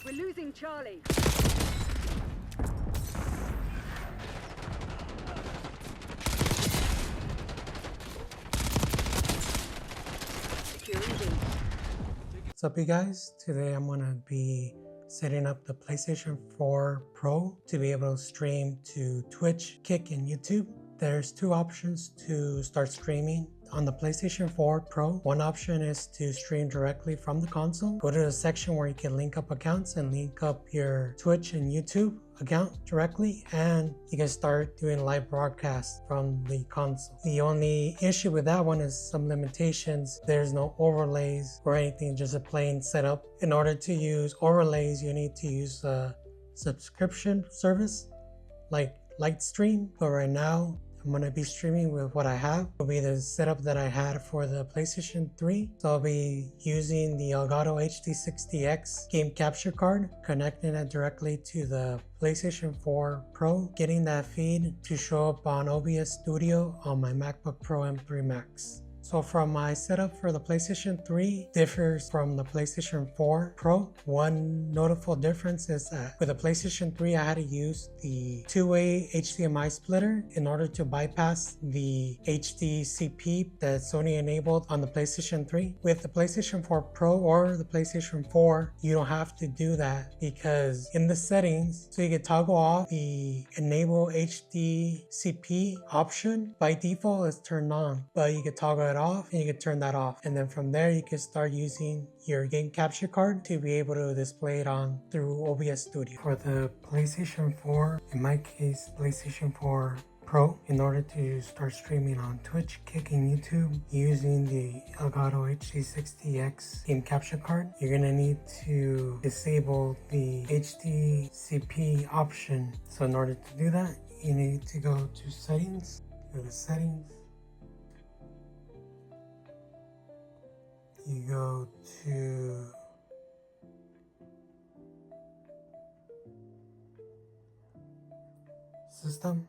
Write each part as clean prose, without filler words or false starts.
We're losing Charlie. Securing B. What's up, you guys? Today I'm going to be setting up the PlayStation 4 Pro to be able to stream to Twitch, Kick, and YouTube. There's two options to start streaming on the PlayStation 4 Pro. One option is to stream directly from the console. Go to the section where you can link up accounts and link up your Twitch and YouTube account directly, and you can start doing live broadcasts from the console. The only issue with that one is some limitations. There's no overlays or anything, just a plain setup. In order to use overlays, you need to use a subscription service like Lightstream, but right now I'm going to be streaming with what I have. It will be the setup that I had for the PlayStation 3. So I'll be using the Elgato HD60 X game capture card, connecting it directly to the PlayStation 4 Pro, getting that feed to show up on OBS Studio on my MacBook Pro M3 Max. So from my setup for the PlayStation 3 differs from the PlayStation 4 Pro. One notable difference is that with the PlayStation 3 I had to use the two-way HDMI splitter in order to bypass the HDCP that Sony enabled on the PlayStation 3. With the PlayStation 4 Pro or the PlayStation 4, you don't have to do that, because in the settings, so you can toggle off the enable HDCP option. By default it's turned on, but you can toggle it off and you can turn that off, and then from there you can start using your game capture card to be able to display it on through OBS Studio. For the PlayStation 4, in my case PlayStation 4 Pro, in order to start streaming on Twitch, Kick, and YouTube using the Elgato HD60 X game capture card, you're gonna need to disable the HDCP option. So in order to do that, you need to go to settings, go to settings, you go to system,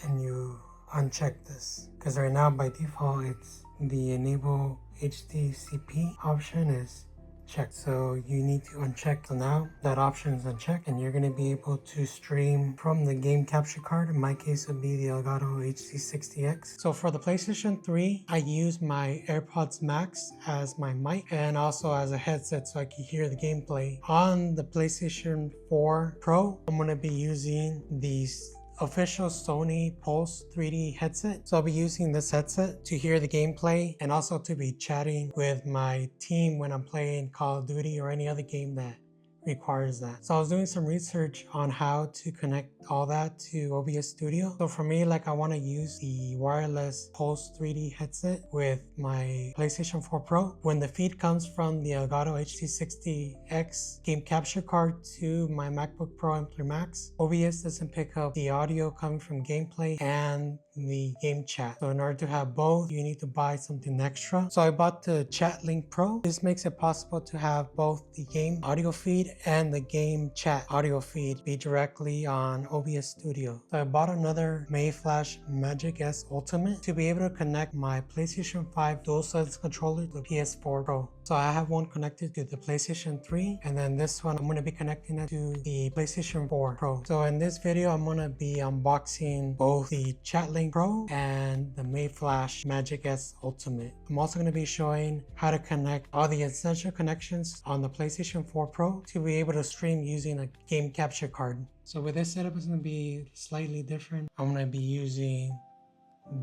and you uncheck this, because right now by default it's the enable HDCP option is checked, so you need to uncheck. So now that option is unchecked and you're going to be able to stream from the game capture card. In my case it would be the Elgato HD60 X. So for the PlayStation 3, I use my AirPods Max as my mic and also as a headset so I can hear the gameplay. On the PlayStation 4 Pro, I'm going to be using these official Sony Pulse 3D headset. So I'll be using this headset to hear the gameplay and also to be chatting with my team when I'm playing Call of Duty or any other game that requires that. So I was doing some research on how to connect all that to OBS Studio. So for me, like, I want to use the wireless Pulse 3D headset with my PlayStation 4 Pro. When the feed comes from the Elgato HD60 X game capture card to my MacBook Pro M3 Max, OBS doesn't pick up the audio coming from gameplay and the game chat. So in order to have both, you need to buy something extra. So I bought the Chat Link Pro. This makes it possible to have both the game audio feed and the game chat audio feed be directly on OBS Studio. So I bought another MAYFLASH Magic-S Ultimate to be able to connect my PlayStation 5 DualSense controller to the PS4 Pro. So I have one connected to the PlayStation 3, and then this one I'm going to be connecting it to the PlayStation 4 Pro. So in this video I'm going to be unboxing both the Chat Link Pro and the MAYFLASH Magic-S Ultimate. I'm also going to be showing how to connect all the essential connections on the PlayStation 4 Pro to be able to stream using a game capture card. So with this setup, it's going to be slightly different. I'm going to be using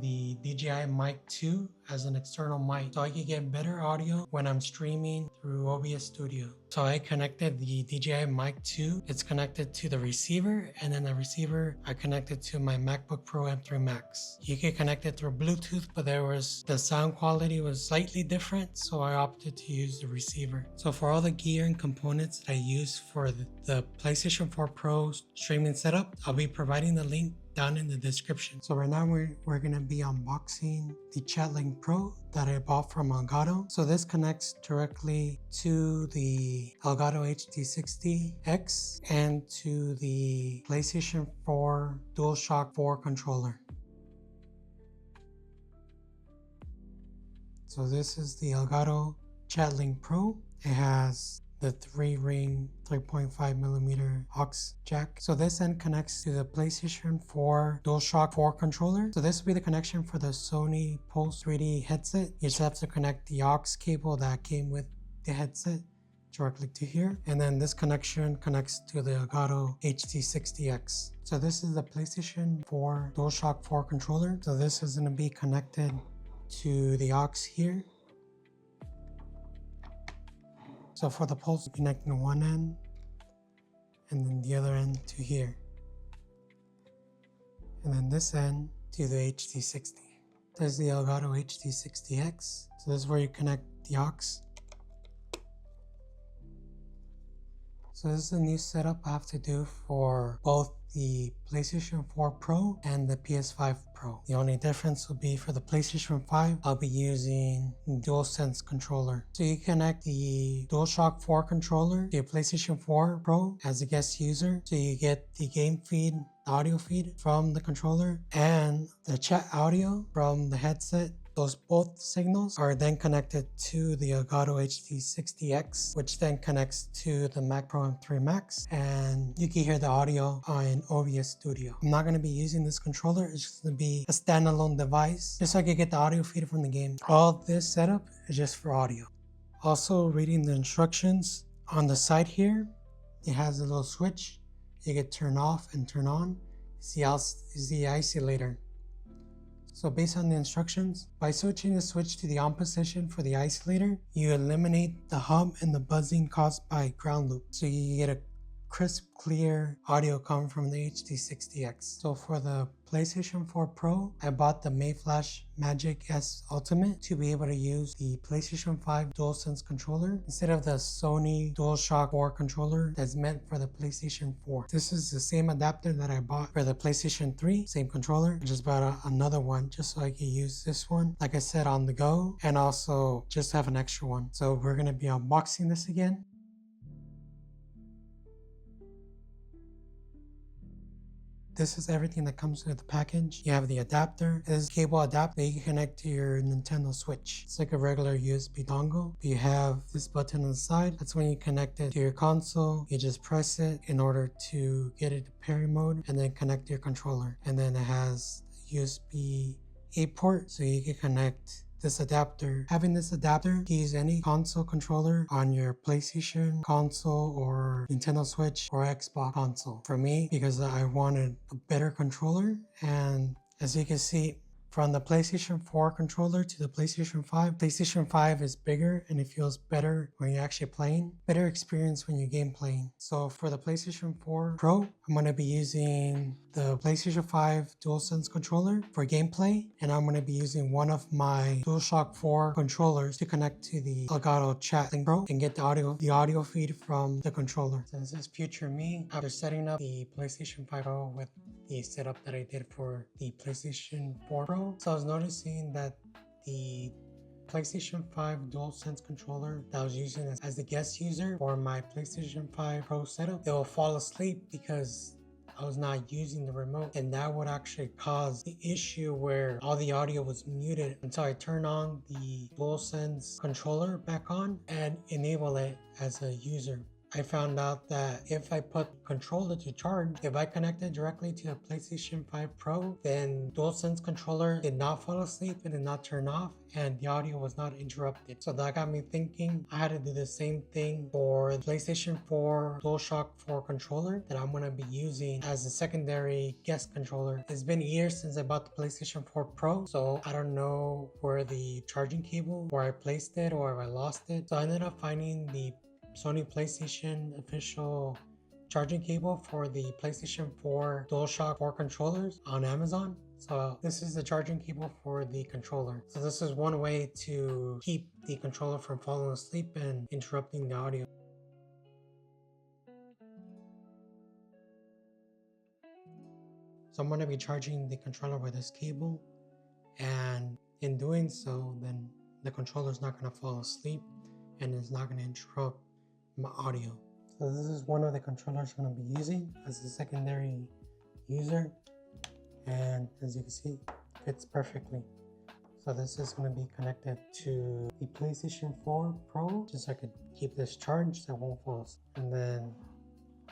the DJI Mic 2 as an external mic so I can get better audio when I'm streaming through OBS Studio. So I connected the DJI Mic 2, it's connected to the receiver, and then the receiver I connected to my MacBook Pro M3 Max. You can connect it through Bluetooth, but the sound quality was slightly different, so I opted to use the receiver. So for all the gear and components that I use for the PlayStation 4 Pro streaming setup, I'll be providing the link down in the description. So right now we're gonna be unboxing the Chat Link Pro that I bought from Elgato. So this connects directly to the Elgato HD60 X and to the PlayStation 4 DualShock 4 controller. So this is the Elgato Chat Link Pro. It has the 3-ring 3.5mm aux jack. So this end connects to the PlayStation 4 DualShock 4 controller. So this will be the connection for the Sony Pulse 3D headset. You just have to connect the aux cable that came with the headset directly to here, and then this connection connects to the Elgato HD60 X. So this is the PlayStation 4 DualShock 4 controller. So this is going to be connected to the aux here. So for the pulse, connecting one end and then the other end to here, and then this end to the HD60. There's the Elgato HD60 X. So this is where you connect the aux. So this is a new setup I have to do for both the PlayStation 4 Pro and the PS5 Pro. The only difference will be for the PlayStation 5, I'll be using DualSense controller. So you connect the DualShock 4 controller to your PlayStation 4 Pro as a guest user. So you get the game feed, audio feed from the controller, and the chat audio from the headset. Those both signals are then connected to the Elgato HD60 X, which then connects to the Mac Pro M3 Max, and you can hear the audio on OBS Studio. I'm not going to be using this controller. It's just going to be a standalone device, just so I can get the audio feed from the game. All this setup is just for audio. Also, reading the instructions on the side here, it has a little switch. You can turn off and turn on. Is the isolator. So based on the instructions, by switching the switch to the on position for the isolator, you eliminate the hum and the buzzing caused by ground loop. So you get a crisp, clear audio coming from the HD60 X. So for the PlayStation 4 Pro, I bought the MAYFLASH Magic-S Ultimate to be able to use the PlayStation 5 DualSense controller instead of the Sony DualShock 4 controller that's meant for the PlayStation 4. This is the same adapter that I bought for the PlayStation 3, same controller. I just bought another one just so I could use this one, like I said, on the go, and also just have an extra one. So we're going to be unboxing this again. This is everything that comes with the package. You have the adapter. This is a cable adapter that you can connect to your Nintendo Switch. It's like a regular USB dongle. You have this button on the side. That's when you connect it to your console. You just press it in order to get it to parry mode and then connect your controller. And then it has USB A port, so you can connect this adapter. Having this adapter, you can use any console controller on your PlayStation console or Nintendo Switch or Xbox console. For me, because I wanted a better controller, and as you can see, from the PlayStation 4 controller to the PlayStation 5 is bigger and it feels better when you're actually playing. Better experience when you're game playing. So for the PlayStation 4 Pro, I'm going to be using the PlayStation 5 DualSense controller for gameplay, and I'm going to be using one of my DualShock 4 controllers to connect to the Elgato Chat Link Pro and get the audio feed from the controller. So this is future me after setting up the PlayStation 5 Pro with the setup that I did for the PlayStation 4 Pro. So I was noticing that the PlayStation 5 DualSense controller that I was using as the guest user for my PlayStation 5 Pro setup, it will fall asleep because I was not using the remote, and that would actually cause the issue where all the audio was muted until I turn on the DualSense controller back on and enable it as a user. I found out that if I put controller to charge, if I connected directly to a PlayStation 5 Pro, then DualSense controller did not fall asleep, it did not turn off, and the audio was not interrupted. So that got me thinking I had to do the same thing for the PlayStation 4 DualShock 4 controller that I'm going to be using as a secondary guest controller. It's been years since I bought the PlayStation 4 Pro, so I don't know where the charging cable, where I placed it or if I lost it. So I ended up finding the Sony PlayStation official charging cable for the PlayStation 4 DualShock 4 controllers on Amazon. So this is the charging cable for the controller. So this is one way to keep the controller from falling asleep and interrupting the audio. So I'm going to be charging the controller with this cable, and in doing so, then the controller is not going to fall asleep and it's not going to interrupt my audio. So this is one of the controllers I'm going to be using as a secondary user, and as you can see, fits perfectly. So this is going to be connected to the PlayStation 4 Pro, just so I could keep this charged so it won't fall. And then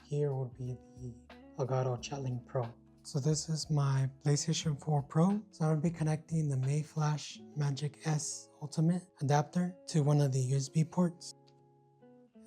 here would be the Elgato Chat Link Pro. So this is my PlayStation 4 Pro. So I'm going to be connecting the MAYFLASH Magic-S Ultimate Adapter to one of the USB ports.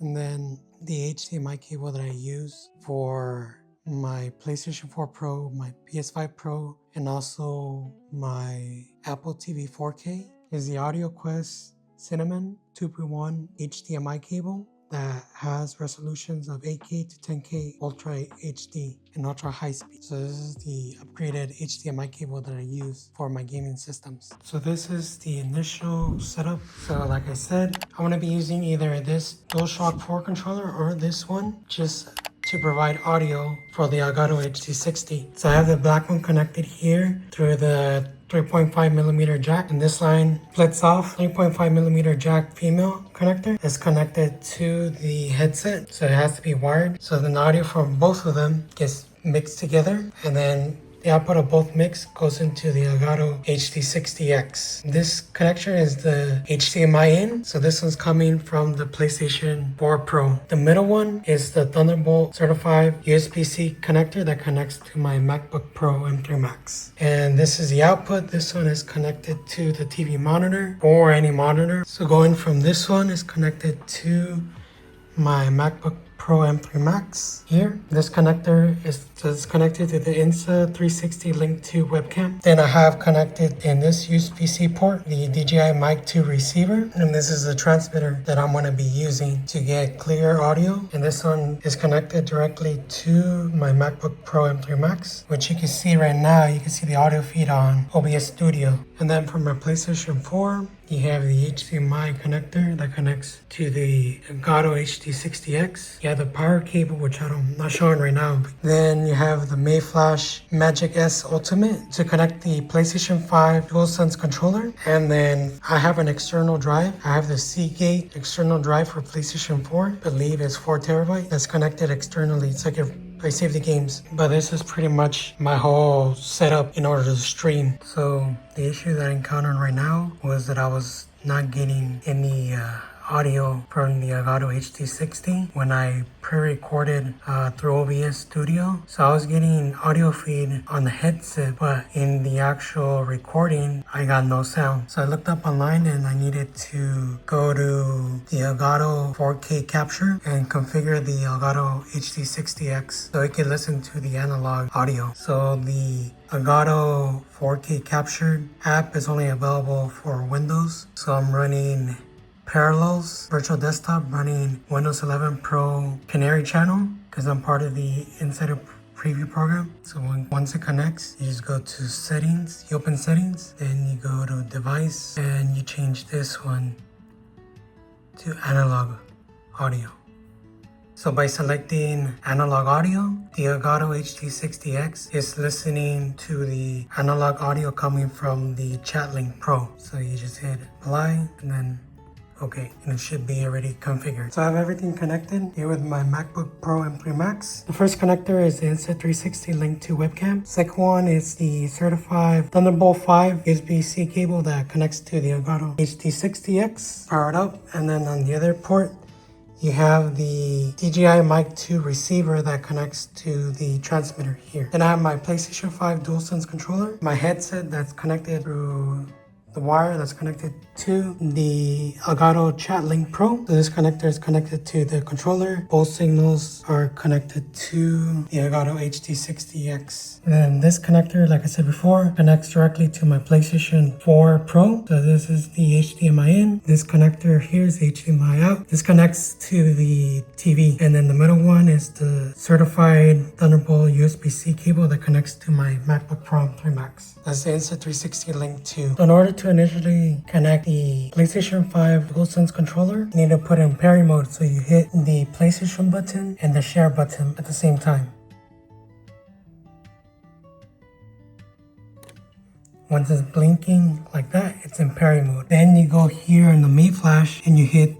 And then the HDMI cable that I use for my PlayStation 4 Pro, my PS5 Pro, and also my Apple TV 4K is the AudioQuest Cinnamon 2.1 HDMI cable that has resolutions of 8K to 10K Ultra HD and ultra high speed. So this is the upgraded HDMI cable that I use for my gaming systems. So this is the initial setup. So like I said, I'm going to be using either this DualShock 4 controller or this one just to provide audio for the Elgato HD60. So I have the black one connected here through the 3.5mm jack, and this line splits off. 3.5mm jack female connector is connected to the headset, so it has to be wired. So then the audio from both of them gets mixed together, and then the output of both mix goes into the Elgato HD60 X. This connection is the HDMI in, so this one's coming from the PlayStation 4 Pro. The middle one is the Thunderbolt certified USB-C connector that connects to my MacBook Pro M3 Max. And this is the output. This one is connected to the TV monitor or any monitor. So going from this one is connected to my MacBook Pro M3 Max here. This connector is connected to the Insta360 Link 2 webcam. Then I have connected in this USB-C port the DJI Mic 2 receiver, and this is the transmitter that I'm going to be using to get clear audio. And this one is connected directly to my MacBook Pro M3 Max, which you can see right now. You can see the audio feed on OBS Studio. And then for my PlayStation 4, you have the HDMI connector that connects to the Elgato HD60 X. You have the power cable, which I'm not showing right now. Then you have the MAYFLASH Magic-S Ultimate to connect the PlayStation 5 DualSense controller. And then I have an external drive. I have the Seagate external drive for PlayStation 4. I believe it's 4 terabyte. That's connected externally. It's like I save the games. But this is pretty much my whole setup in order to stream. So the issue that I encountered right now was that I was not getting any audio from the Elgato HD60 when I pre-recorded through OBS Studio. So I was getting audio feed on the headset, but in the actual recording, I got no sound. So I looked up online and I needed to go to the Elgato 4K capture and configure the Elgato HD60 X so it could listen to the analog audio. So the Elgato 4K captured app is only available for Windows. So I'm running Parallels Virtual Desktop, running Windows 11 Pro Canary channel because I'm part of the Insider Preview program. So once it connects, you just go to Settings, you open Settings, then you go to Device, and you change this one to Analog Audio. So by selecting Analog Audio, the Elgato HD60 X is listening to the analog audio coming from the Chat Link Pro. So you just hit Apply and then okay, and it should be already configured. So I have everything connected here with my MacBook Pro M3 Max. The first connector is the Insta360 Link 2 webcam. Second one is the certified Thunderbolt 5 USB-C cable that connects to the Elgato HD60 X. Powered up, and then on the other port, you have the DJI Mic 2 receiver that connects to the transmitter here. Then I have my PlayStation 5 DualSense controller, my headset that's connected through the wire that's connected to the Elgato Chat Link Pro. So this connector is connected to the controller. Both signals are connected to the Elgato HD60 X. And then this connector, like I said before, connects directly to my PlayStation 4 Pro. So this is the HDMI in. This connector here is the HDMI out. This connects to the TV. And then the middle one is the certified Thunderbolt USB-C cable that connects to my MacBook Pro M3 Max. That's the Insta360 Link 2. So in order to initially connect the PlayStation 5 DualSense controller, you need to put it in parry mode. So you hit the PlayStation button and the share button at the same time. Once it's blinking like that, it's in parry mode. Then you go here in the MAYFLASH and you hit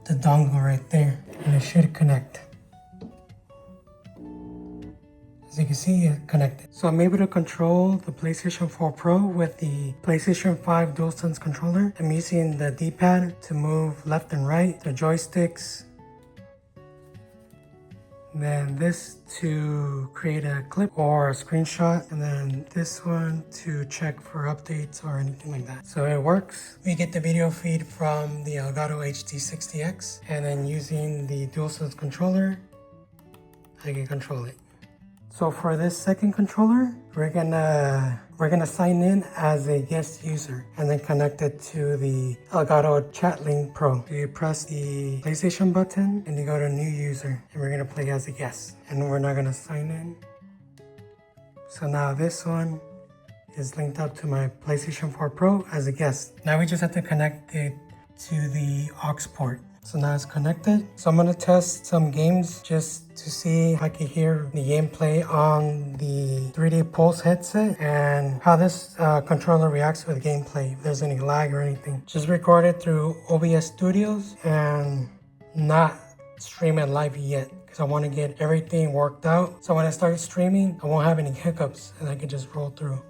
the dongle right there and it should connect. As you can see, it's connected. So I'm able to control the PlayStation 4 Pro with the PlayStation 5 DualSense controller. I'm using the D-pad to move left and right, the joysticks, and then this to create a clip or a screenshot, and then this one to check for updates or anything like that. So it works. We get the video feed from the Elgato HD60 X, and then using the DualSense controller, I can control it. So for this second controller, we're gonna sign in as a guest user and then connect it to the Elgato Chat Link Pro. So you press the PlayStation button and you go to new user, and we're gonna play as a guest, and we're not gonna sign in. So now this one is linked up to my PlayStation 4 Pro as a guest. Now we just have to connect it to the aux port. So now it's connected. So I'm gonna test some games just to see if I can hear the gameplay on the 3D Pulse headset and how this controller reacts with gameplay, if there's any lag or anything. Just record it through OBS Studios and not stream it live yet, because I want to get everything worked out. So when I start streaming, I won't have any hiccups and I can just roll through.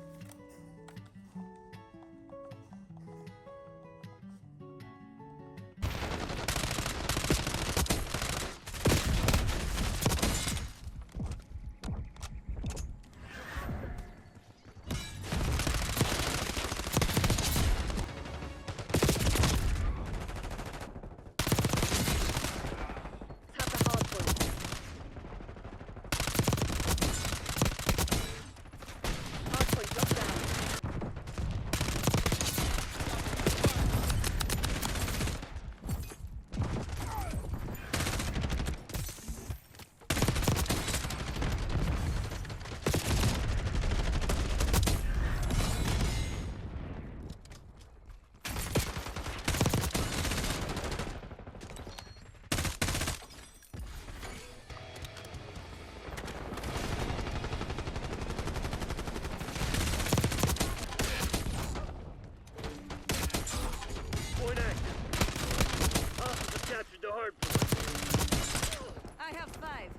I have 5.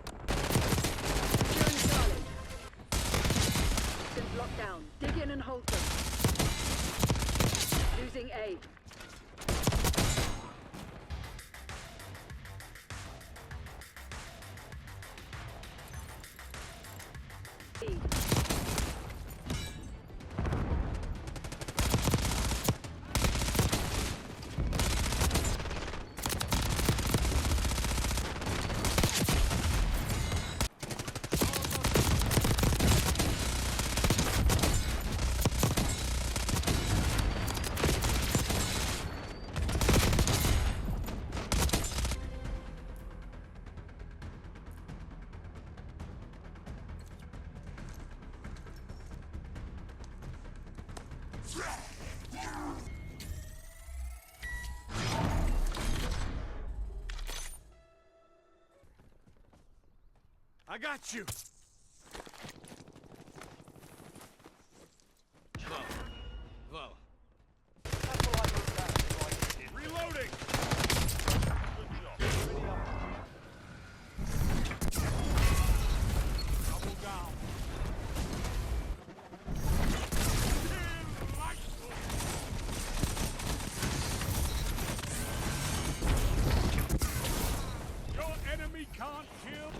Securing solid. Been locked down. Dig in and hold them. Losing A. B. I got you. Low. Reloading. Double down. Your enemy can't kill.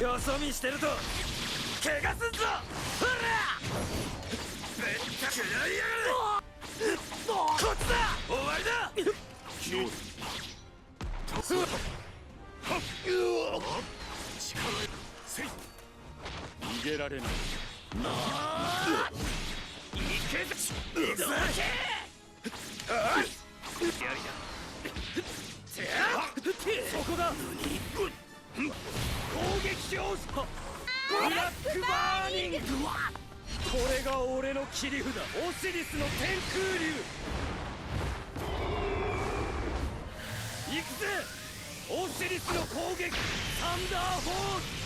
よそ見してると怪我すんぞ。ほらぶったくらいやがる。こっちだ。終わりだ。逃げられない。行けぞ。どけ。そこだ。攻撃表ブラックバーニング。これが俺の切り札、オシリスの天空竜。行くぜオシリスの攻撃、サンダーフォール。